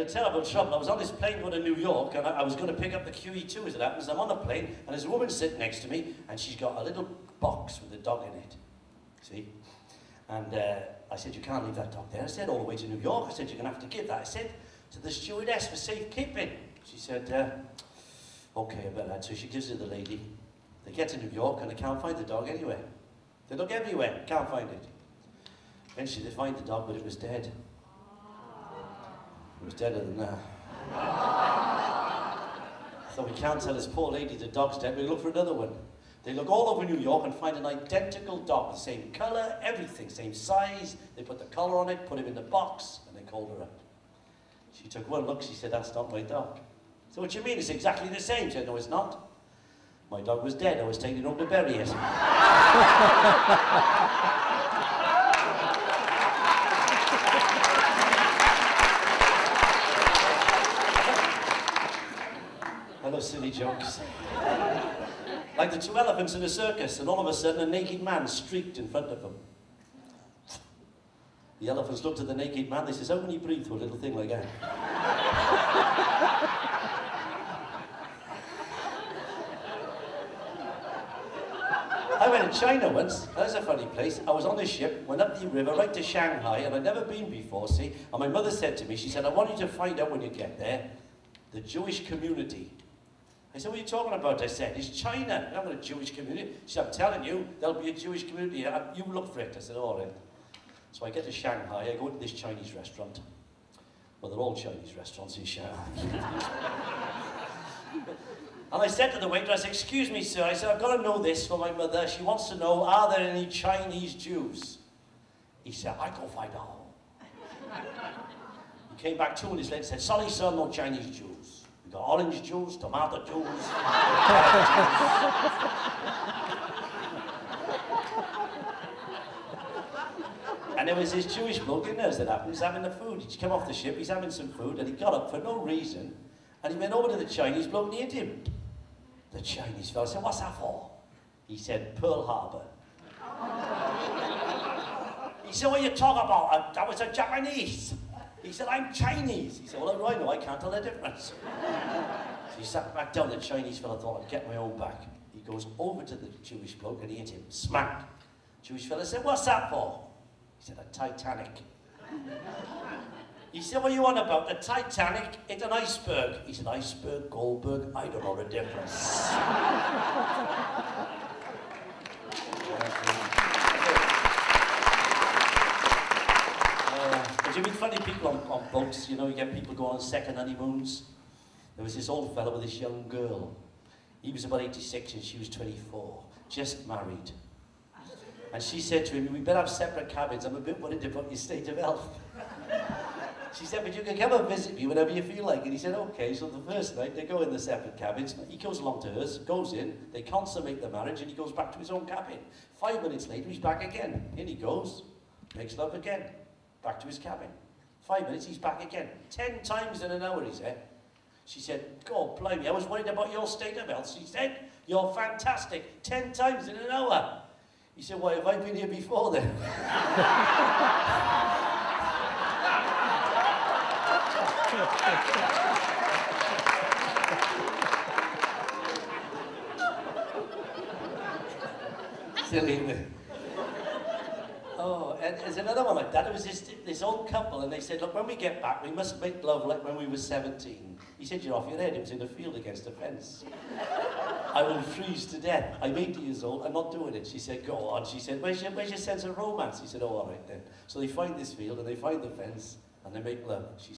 Terrible trouble. I was on this plane going to New York, and I was going to pick up the QE2 as it happens. I'm on the plane, and there's a woman sitting next to me, and she's got a little box with a dog in it. See? And I said, you can't leave that dog there. I said, all the way to New York. I said, you're going to have to give that. I said, to the stewardess for safekeeping. She said, okay, I bet that. So she gives it to the lady. They get to New York, and they can't find the dog anywhere. They look everywhere, can't find it. Eventually, they find the dog, but it was dead. It was deader than that. So we can't tell this poor lady the dog's dead. We look for another one. They look all over New York and find an identical dog, the same colour, everything, same size. They put the collar on it, put him in the box, and they called her up. She took one look, she said, that's not my dog. So what do you mean, it's exactly the same? She said, no, it's not. My dog was dead, I was taking it home to bury it. I love silly jokes. Like the two elephants in a circus, and all of a sudden a naked man streaked in front of them. The elephants looked at the naked man, they says, how can you breathe through a little thing like that? I went to China once, that's a funny place. I was on a ship, went up the river right to Shanghai, and I'd never been before, see? And my mother said to me, she said, I want you to find out when you get there, the Jewish community. I said, what are you talking about? I said, it's China. I'm not a Jewish community. She said, I'm telling you, there'll be a Jewish community. You look for it. I said, all right. So I get to Shanghai. I go to this Chinese restaurant. Well, they're all Chinese restaurants in Shanghai. And I said to the waitress, excuse me, sir. I said, I've got to know this for my mother. She wants to know, are there any Chinese Jews? He said, I go find out. He came back 2 minutes later and said, sorry, sir, no Chinese Jews. We got orange Jews, tomato Jews. And there was this Jewish bloke in there, as it happened, he's having the food. He'd come off the ship, he's having some food, and he got up for no reason, and he went over to the Chinese bloke and he hit him. The Chinese fellow said, what's that for? He said, Pearl Harbor. He said, what are you talking about? I was a Japanese. He said, I'm Chinese. He said, well, how do I know? I can't tell the difference. So he sat back down. The Chinese fella thought, I'd get my own back. He goes over to the Jewish bloke and he hit him. Smack. Jewish fella said, what's that for? He said, a Titanic. He said, what are you on about? The Titanic, it's an iceberg. He said, iceberg, Goldberg, I don't know the difference. You meet funny people on boats, you know, you get people go on second honeymoons. There was this old fellow with this young girl. He was about 86 and she was 24, just married. And she said to him, we better have separate cabins, I'm a bit worried about your state of health. She said, but you can come and visit me whenever you feel like it. He said, okay, so the first night they go in the separate cabins, he goes along to hers, goes in, they consummate the marriage and he goes back to his own cabin. 5 minutes later, he's back again. In he goes, makes love again. Back to his cabin. 5 minutes, he's back again. 10 times in an hour, he said. She said, God blimey, I was worried about your state of health. She said, you're fantastic. 10 times in an hour. He said, why, have I been here before then? Silly, isn't it? Oh, and there's another one like that. It was this old couple, and they said, look, when we get back, we must make love like when we were 17. He said, you're off your head. It was in a field against a fence. I will freeze to death. I'm 80 years old. I'm not doing it. She said, go on. She said, where's your sense of romance? He said, oh, all right then. So they find this field, and they find the fence, and they make love. She